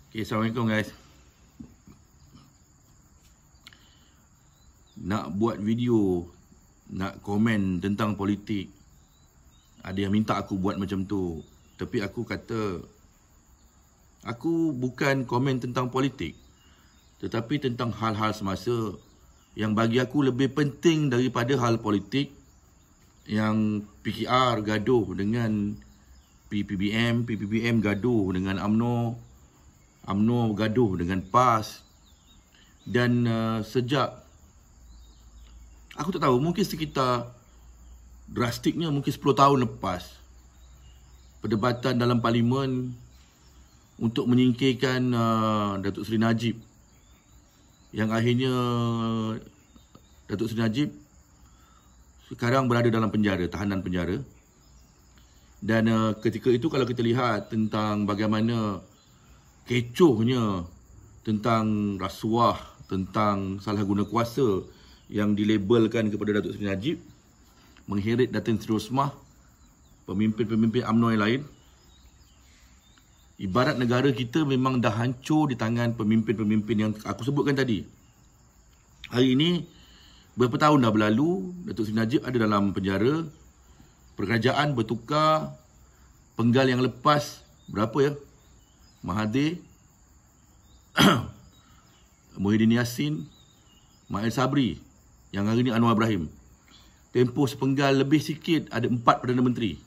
Okay, Assalamualaikum guys. Nak buat video, nak komen tentang politik, ada yang minta aku buat macam tu. Tapi aku kata, aku bukan komen tentang politik, tetapi tentang hal-hal semasa yang bagi aku lebih penting daripada hal politik. Yang PKR gaduh dengan PPBM gaduh dengan UMNO gaduh dengan PAS. Dan sejak, aku tak tahu, mungkin sekitar drastiknya mungkin 10 tahun lepas, perdebatan dalam parlimen untuk menyingkirkan Datuk Seri Najib, yang akhirnya Datuk Seri Najib sekarang berada dalam penjara, tahanan penjara. Dan ketika itu kalau kita lihat tentang bagaimana kecohnya tentang rasuah, tentang salah guna kuasa yang dilabelkan kepada Datuk Seri Najib, mengheret Datin Seri Osmah, pemimpin-pemimpin UMNO yang lain. Ibarat negara kita memang dah hancur di tangan pemimpin-pemimpin yang aku sebutkan tadi. Hari ini, berapa tahun dah berlalu, Datuk Seri Najib ada dalam penjara. Perkerajaan bertukar. Penggal yang lepas, berapa ya? Mahathir, Muhyiddin Yassin, Mail Sabri, yang hari ini Anwar Ibrahim. Tempoh sepenggal lebih sikit, ada 4 Perdana Menteri.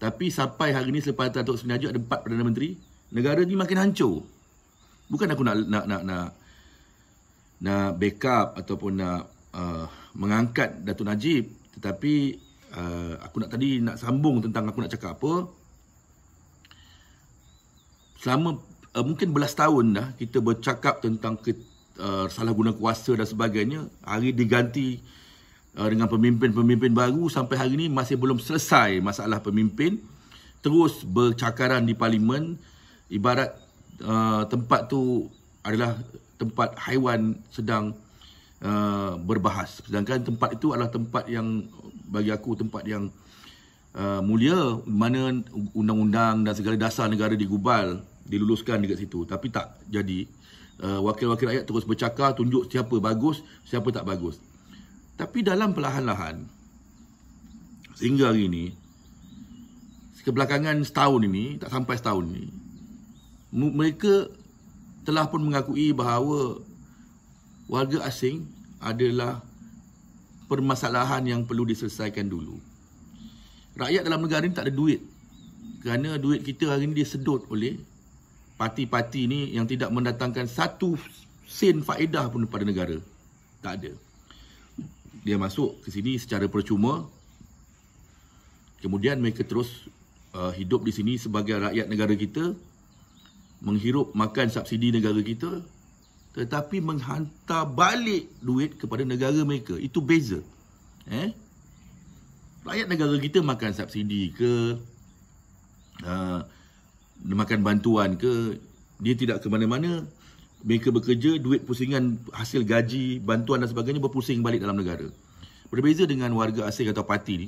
Tapi sampai hari ini selepas Datuk Seri Najib ada 4 Perdana Menteri, negara ni makin hancur. Bukan aku nak backup ataupun nak mengangkat Datuk Najib, tetapi aku nak sambung tentang aku nak cakap apa. Selama mungkin belas tahun dah kita bercakap tentang salah guna kuasa dan sebagainya. Hari diganti dengan pemimpin-pemimpin baru, sampai hari ini masih belum selesai masalah pemimpin. Terus bercakaran di parlimen, ibarat tempat tu adalah tempat haiwan sedang berbahas. Sedangkan tempat itu adalah tempat yang bagi aku tempat yang mulia, mana undang-undang dan segala dasar negara digubal, diluluskan dekat situ. Tapi tak jadi. Wakil-wakil rakyat terus bercakap, tunjuk siapa bagus, siapa tak bagus. Tapi dalam perlahan-lahan, sehingga hari ini, kebelakangan setahun ini, tak sampai setahun ini, mereka telah pun mengakui bahawa warga asing adalah permasalahan yang perlu diselesaikan dulu. Rakyat dalam negara ini tak ada duit, kerana duit kita hari ini disedut oleh parti-parti ni yang tidak mendatangkan satu sen faedah pun kepada negara. Tak ada. Dia masuk ke sini secara percuma, kemudian mereka terus hidup di sini sebagai rakyat negara kita, menghirup makan subsidi negara kita, tetapi menghantar balik duit kepada negara mereka. Itu beza. Rakyat negara kita makan subsidi ke, makan bantuan ke, dia tidak ke mana-mana. Mereka bekerja, duit pusingan hasil gaji, bantuan dan sebagainya berpusing balik dalam negara. Berbeza dengan warga asing atau parti ni,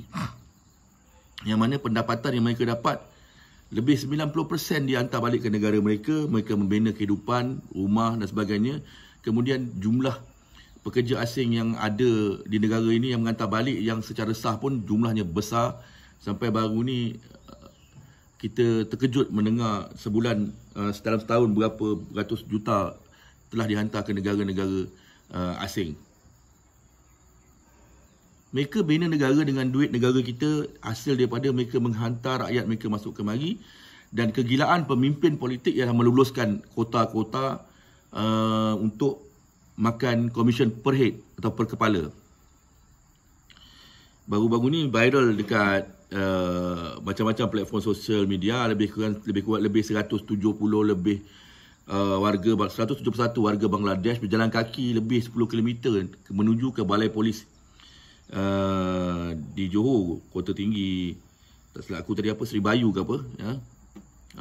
yang mana pendapatan yang mereka dapat, lebih 90% dihantar balik ke negara mereka. Mereka membina kehidupan, rumah dan sebagainya. Kemudian jumlah pekerja asing yang ada di negara ini yang mengantar balik, yang secara sah pun jumlahnya besar. Sampai baru ni kita terkejut mendengar sebulan, dalam setahun berapa ratus juta telah dihantar ke negara-negara asing. Mereka bina negara dengan duit negara kita, hasil daripada mereka menghantar rakyat mereka masuk kemari. Dan kegilaan pemimpin politik ialah meluluskan kota-kota untuk makan komisen per head atau per kepala. Baru-baru ni viral dekat macam-macam platform sosial media, lebih kurang 170 lebih warga 171 warga Bangladesh berjalan kaki lebih 10 km menuju ke balai polis di Johor, Kota Tinggi, tak silap aku tadi apa, Seri Bayu ke apa ya,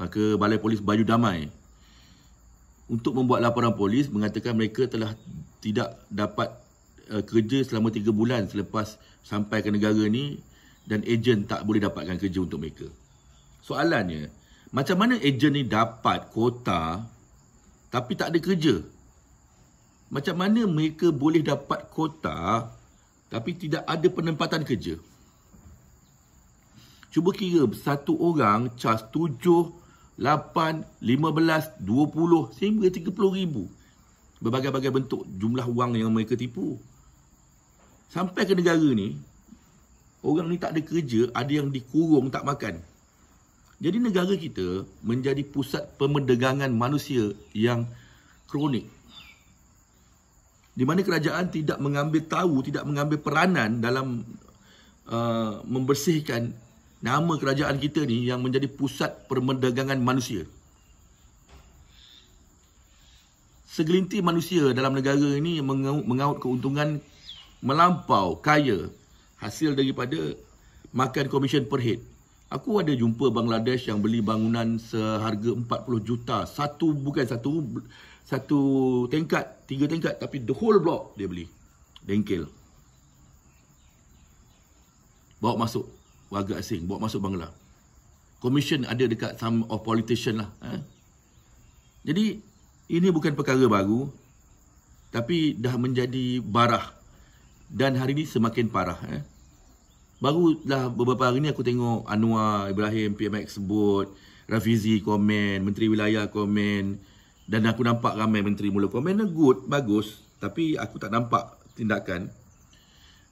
ke balai polis Bayu Damai untuk membuat laporan polis mengatakan mereka telah tidak dapat kerja selama 3 bulan selepas sampai ke negara ni, dan ejen tak boleh dapatkan kerja untuk mereka. Soalannya, Macam mana ejen ni dapat kota tapi tak ada kerja? Macam mana mereka boleh dapat kota tapi tidak ada penempatan kerja? Cuba kira satu orang cas 7, 8, 15, 20 sehingga 30 ribu. Berbagai-bagai bentuk jumlah wang yang mereka tipu. Sampai ke negara ni, orang ni tak ada kerja, ada yang dikurung tak makan. Jadi negara kita menjadi pusat pemerdagangan manusia yang kronik. Di mana kerajaan tidak mengambil tahu, tidak mengambil peranan dalam membersihkan nama kerajaan kita ni yang menjadi pusat perdagangan manusia. Segelintir manusia dalam negara ini mengaut keuntungan melampau kaya hasil daripada makan komisen per head. Aku ada jumpa Bangladesh yang beli bangunan seharga 40 juta. Bukan satu tingkat, 3 tingkat, tapi the whole block dia beli. Bengkel. Bawa masuk warga asing, bawa masuk Bangla. Commission ada dekat some of politician lah. Jadi, ini bukan perkara baru, tapi dah menjadi barah. Dan hari ini semakin parah. Barulah beberapa hari ni aku tengok Anwar Ibrahim PMX sebut, Rafizi komen, Menteri Wilayah komen, dan aku nampak ramai menteri mula komen. Good, bagus, tapi aku tak nampak tindakan.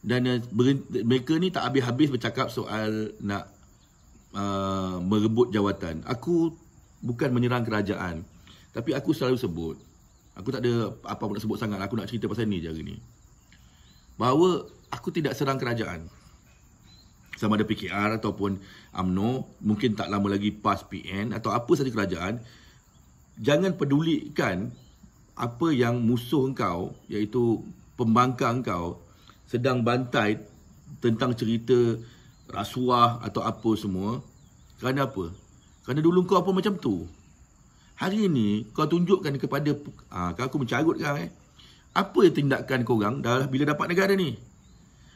Dan mereka ni tak habis-habis bercakap soal nak merebut jawatan. Aku bukan menyerang kerajaan, tapi aku selalu sebut, aku tak ada apa pun nak sebut sangat, aku nak cerita pasal ni je hari ni, bahawa aku tidak serang kerajaan. Sama ada PKR ataupun UMNO, mungkin tak lama lagi PAS PN atau apa sahaja kerajaan. Jangan pedulikan apa yang musuh engkau, iaitu pembangkang engkau, sedang bantai tentang cerita rasuah atau apa semua. Kerana apa? Kerana dulu kau apa macam tu. Hari ini kau tunjukkan kepada, aku mencarut kau apa tindakan korang bila dapat negara ni?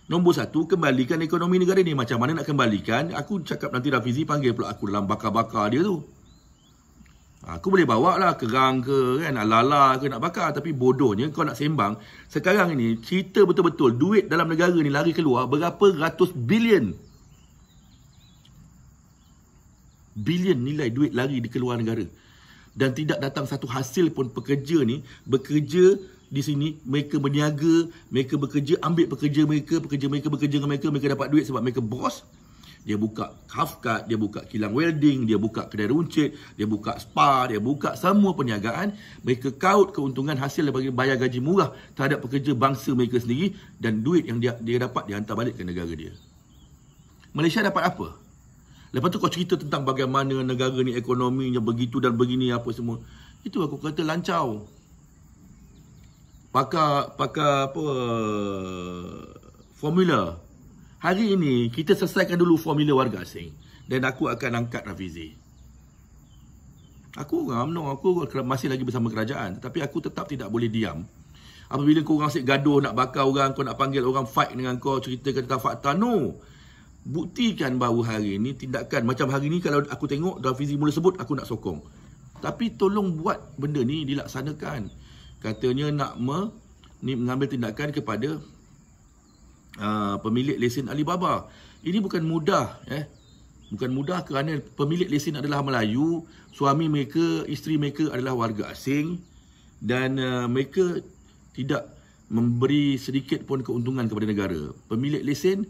Nombor 1, kembalikan ekonomi negara ni. Macam mana nak kembalikan? Aku cakap nanti Rafizi panggil pula aku dalam bakar-bakar dia tu. Aku boleh bawa lah kerang ke, kan, lala ke nak bakar. Tapi bodohnya kau nak sembang. Sekarang ini cerita betul-betul duit dalam negara ni lari keluar berapa ratus bilion. Bilion nilai duit lari di keluar negara. Dan tidak datang satu hasil pun. Pekerja ni bekerja di sini, mereka berniaga, mereka bekerja, ambil pekerja mereka bekerja dengan mereka dapat duit sebab mereka bos. Dia buka half cut, dia buka kilang welding, dia buka kedai runcit, dia buka spa, dia buka semua perniagaan. Mereka kaut keuntungan hasil daripada bayar gaji murah terhadap pekerja bangsa mereka sendiri, dan duit yang dia dapat dia hantar balik ke negara dia. Malaysia dapat apa? Lepas tu kau cerita tentang bagaimana negara ni ekonominya begitu dan begini apa semua. Itu aku kata lancau. Pakar apa formula. Hari ini kita selesaikan dulu formula warga asing, dan aku akan angkat Rafizi. Aku masih lagi bersama kerajaan, tetapi aku tetap tidak boleh diam. Apabila kau orang asyik gaduh nak bakar orang, kau nak panggil orang fight dengan kau, ceritakan tentang fakta. No. Buktikan bahawa hari ini tindakan macam hari ini, kalau aku tengok Rafizi mula sebut, aku nak sokong. Tapi tolong buat benda ni dilaksanakan. Katanya nak mengambil tindakan kepada pemilik lesen Alibaba. Ini bukan mudah. Bukan mudah kerana pemilik lesen adalah Melayu, suami mereka, isteri mereka adalah warga asing, dan mereka tidak memberi sedikit pun keuntungan kepada negara. Pemilik lesen,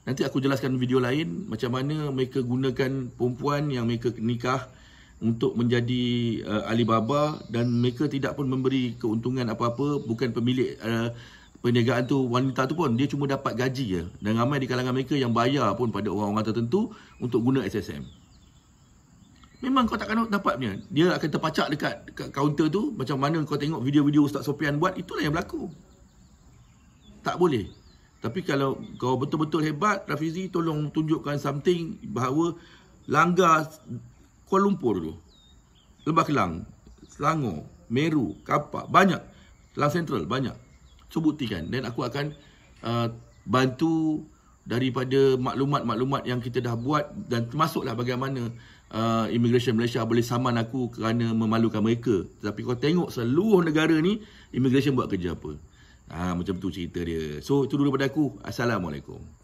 nanti aku jelaskan video lain macam mana mereka gunakan perempuan yang mereka nikah untuk menjadi Alibaba, dan mereka tidak pun memberi keuntungan apa-apa. Bukan pemilik perniagaan tu, wanita tu pun, dia cuma dapat gaji je. Dan ramai di kalangan mereka yang bayar pun pada orang-orang tertentu untuk guna SSM. Memang kau takkan dapatnya. Dia akan terpacak dekat kaunter tu. Macam mana kau tengok video-video Ustaz Sofian buat, itulah yang berlaku. Tak boleh. Tapi kalau kau betul-betul hebat, Rafizi, tolong tunjukkan something bahawa langgar Kuala Lumpur tu, Lembah Kelang, Selangor, Meru, Kapak, banyak. Kelang Sentral, banyak. So buktikan. Dan aku akan bantu daripada maklumat-maklumat yang kita dah buat, dan termasuklah bagaimana Immigration Malaysia boleh saman aku kerana memalukan mereka. Tapi kau tengok seluruh negara ni, Immigration buat kerja apa. Macam tu cerita dia. So itu dulu pada aku. Assalamualaikum.